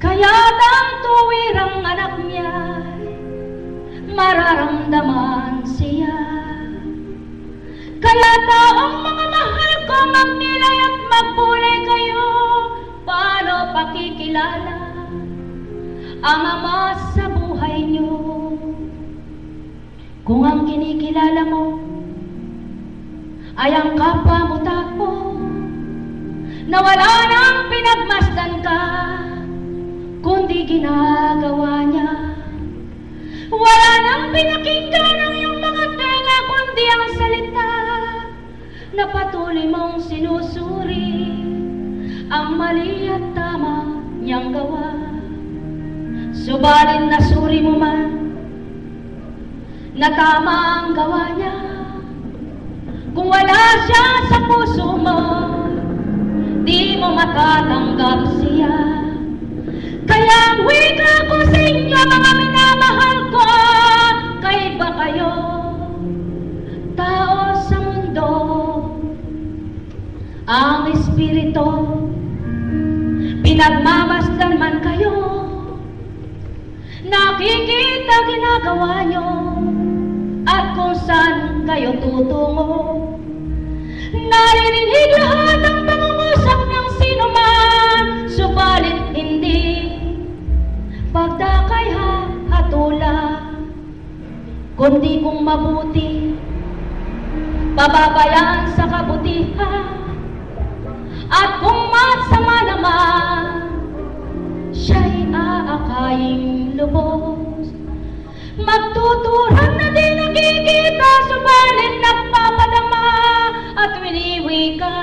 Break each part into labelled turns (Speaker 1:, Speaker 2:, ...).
Speaker 1: Kaya't ang tuwirang anak niya, mararamdaman siya. Kaya't ang mga mahal ko, magnilay at magbulay kayo. Paano pakikilala ang Ama sa buhay niyo? Kung ang kinikilala mo ay ang kapwa mo tapo, na wala nang pinagmasdan ka, kundi ginagawa niya. Wala nang pinakinggan ang iyong mga tenga, kundi ang salita na patuloy mong sinusuri ang mali at tama niyang gawa. Subalit nasuri mo man na tama ang gawa niya, kung wala siya sa puso mo, di mo matatanggap siya. Kaya ang wika ko sa inyo, mga minamahal ko, kaiba kayo, tao sa mundo. Ang Espiritu, pinagmamasdan man kayo, nakikita ginagawa nyo, at kung saan kayo tutungo. Narinig lahat ang pangungusap ng sino man, subalit hindi pagdakay hatula, kundi kung mabuti, pababayaan sa kabutihan, at kung masama naman, siya'y aakaing lubos. Magtuturang na di nakikita, subalit nagpapadama at winiwi ka.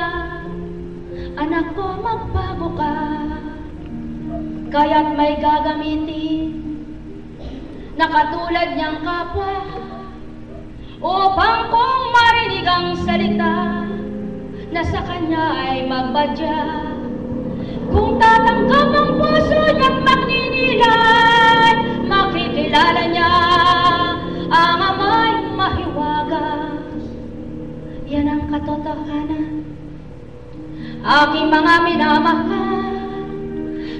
Speaker 1: Anak ko, magbago ka, kaya't may gagamitin na katulad niyang kapwa, upang kung marinig ang salita na sa kanya ay magbadya. Kung tatanggap ang puso niya't magninilay, makikilala niya ang Ama'y mahiwagas. Yan ang katotohanan, aking mga minamahal.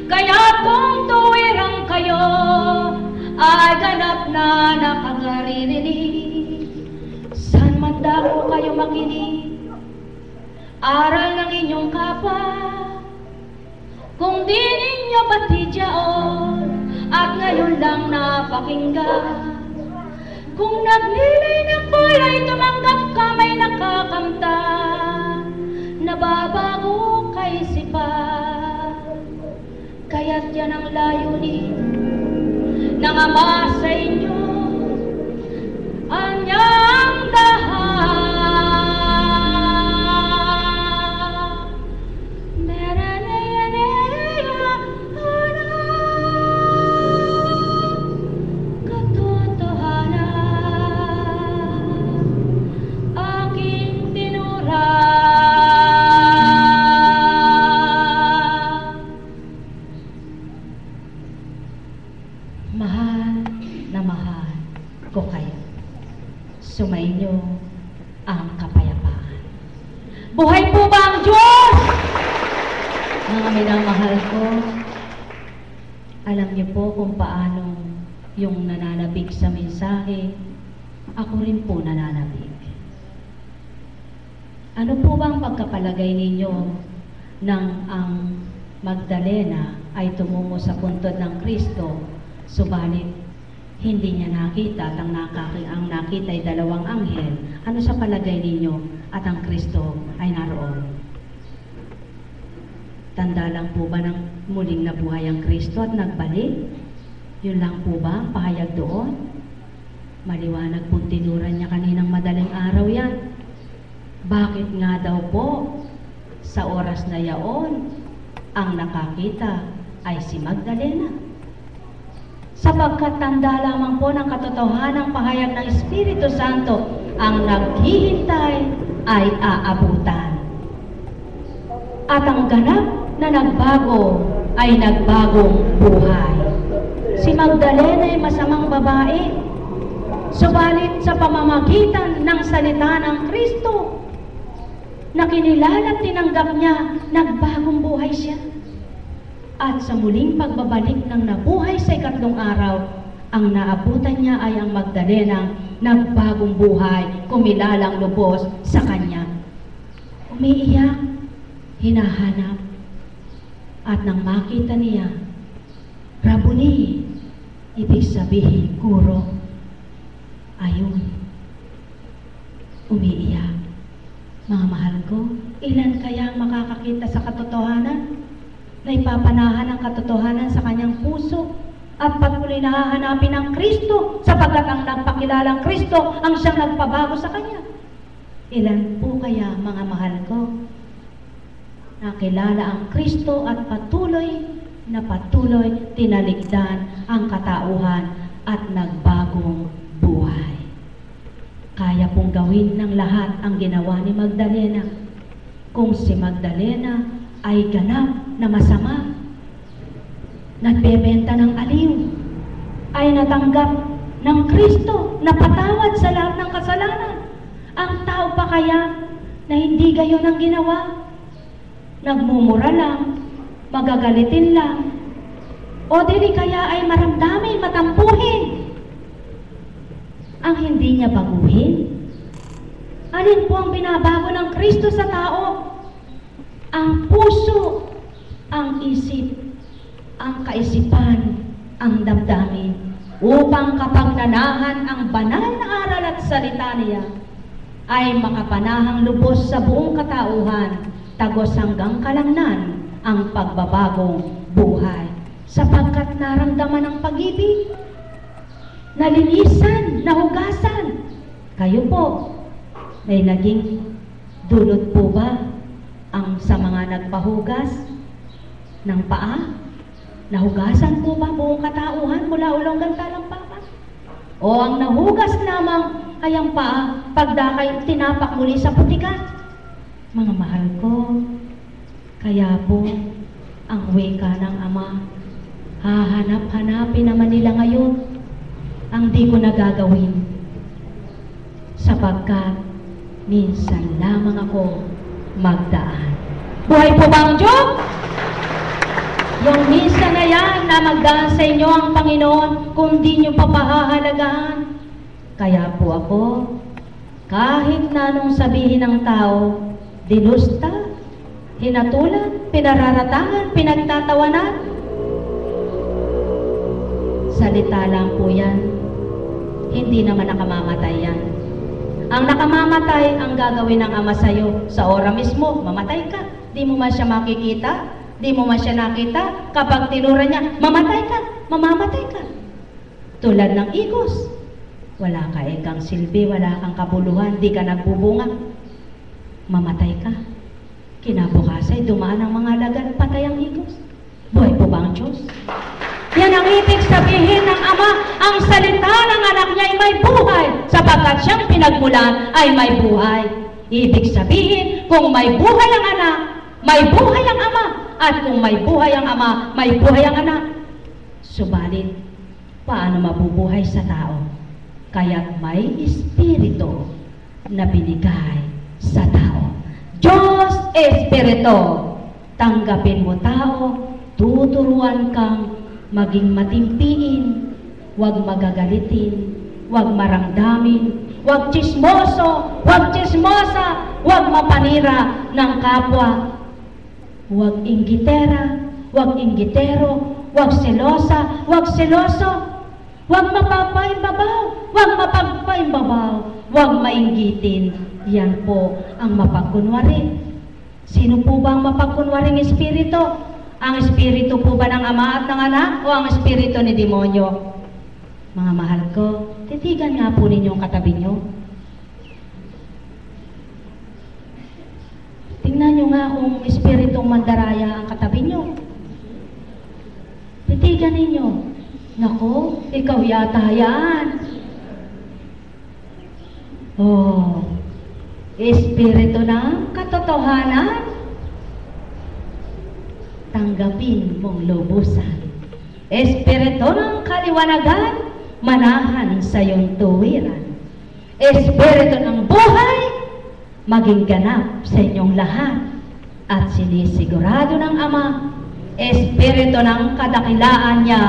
Speaker 1: Kaya kung tuwirang kayo ay ganap na nakakarinig, saan man dako kayo makinig, aral ng inyong kapwa. Kung di ninyo batidyaon at ngayon lang napakinggan, kung nagnilay ng kulay, tumanggap ka, may nakakamta, nababago kay isipan. Kaya't yan ang layunin ng Ama sa inyo, anyang dahan. Sumainyo ang kapayapaan. Buhay po ba ang Diyos? Mga minamahal ko, alam niyo po kung paano yung nananabig sa mensahe, ako rin po nananabig. Ano po ba ang pagkapalagay ninyo nang ang Magdalena ay tumungo sa puntod ng Kristo, subalit hindi niya nakita at ang nakita ay dalawang anghel? Ano sa palagay ninyo? At ang Kristo ay naroon. Tanda lang po ba ng muling nabuhay ang Kristo at nagbalik? Yun lang po ba ang pahayag doon? Maliwanag pong tinuran niya kaninang madaling araw yan. Bakit nga daw po sa oras na yaon ang nakakita ay si Magdalena? Sapagkat tanda lamang po ng katotohanang pahayag ng Espiritu Santo, ang naghihintay ay aabutan. At ang ganap na nagbago ay nagbagong buhay. Si Magdalena ay masamang babae, subalit sa pamamagitan ng salita ng Kristo na kinilala at tinanggap niya, nagbagong buhay siya. At sa muling pagbabalik ng nabuhay sa ikatlong araw, ang naabutan niya ay ang Magdalenang nagbagong buhay, kumilalang lubos sa kanya. Umiiyak, hinahanap, at nang makita niya, Rabuni, ibig sabihin, guro. Ayun, umiiyak. Mga mahal ko, ilan kaya ang makakakita sa katotohanan? Na ipapanahan ang katotohanan sa kanyang puso at patuloy na hahanapin ang Kristo sapagkat ang nagpakilalang Kristo ang siyang nagpabago sa kanya. Ilan po kaya, mga mahal ko, nakilala ang Kristo at patuloy tinaligdan ang katauhan at nagbagong buhay. Kaya pong gawin ng lahat ang ginawa ni Magdalena. Kung si Magdalena ay ganap na masama, nagbebenta ng aliw, ay natanggap ng Kristo, napatawad sa lahat ng kasalanan. Ang tao pa kaya na hindi gayon ang ginawa? Nagmumura lang, magagalitin lang, o dili kaya ay maramdamin, matampuhin ang hindi niya baguhin? Alin po ang binabago ng Kristo sa tao? Ang puso, ang isip, ang kaisipan, ang damdamin, upang kapagnanahan ang banal na aral at salita niya, ay makapanahang lubos sa buong katauhan, tagos hanggang kalangnan ang pagbabagong buhay. Sapagkat naramdaman ang pag-ibig, nalinisan, nahugasan. Kayo po, may naging dulot po ba ang sa mga nagpahugas ng paa? Nahugasan po ba buong katauhan mula ulong hanggang talampakan? O ang nahugas lamang ay ang paa pagdakay tinapak muli sa putikan? Mga mahal ko, kaya po ang wika ng Ama, hahanap-hanapin naman nila ngayon ang di ko nagagawin, sapagkat minsan lamang ako magdaan. Buhay po ba ang Diyos? Yung minsan na yan na magdaan sa inyo ang Panginoon kung di nyo papahahalagaan. Kaya po ako, kahit na anong sabihin ng tao, dinusta, hinatulan, pinararatangan, pinagtatawanan, salita lang po yan. Hindi naman nakamamatay yan. Ang nakamamatay, ang gagawin ng Ama sa'yo sa ora mismo, mamatay ka. Di mo man siya makikita, di mo man siya nakita. Kapag tinura niya, mamatay ka, mamamatay ka. Tulad ng igos. Wala ka ekang silbi, wala kang kabuluhan, di ka nagbubunga. Mamatay ka. Kinabukasan, dumaan ang mga lagan, patay ang igos. Buhay po ba ang Diyos? Yan ang ibig sabihin ng Ama, ang salita ng anak niya ay may buhay, sapagkat siyang pinagmulan ay may buhay. Ibig sabihin, kung may buhay ang anak, may buhay ang Ama, at kung may buhay ang Ama, may buhay ang anak. Subalit, paano mabubuhay sa tao? Kaya may espiritu na binigay sa tao. Diyos Espiritu, tanggapin mo tao, tuturuan kang maging matimpiin, huwag magagalitin, huwag maramdamin, huwag chismoso, huwag chismosa, huwag mapanira ng kapwa, huwag inggitera, huwag inggitero, huwag selosa, huwag seloso, huwag mapagpaimbabaw, huwag mapagpaimbabaw, huwag mainggitin. Yan po ang mapagkunwari. Sino po ba ang mapagkunwaring espiritu? Ang espiritu po ba ng Ama at ng Anak o ang espiritu ni demonyo? Mga mahal ko, titigan nga po ninyo ang katabi nyo. Tingnan nyo nga kung espiritong mandaraya ang katabi nyo. Titigan ninyo. Nako, ikaw yata yan. Oh, espiritu ng katotohanan, tanggapin mong lubusan. Espiritu ng kaliwanagan, manahan sa iyong tuwiran. Espiritu ng buhay, maging ganap sa inyong lahat. At sinisigurado ng Ama, Espiritu ng kadakilaan niya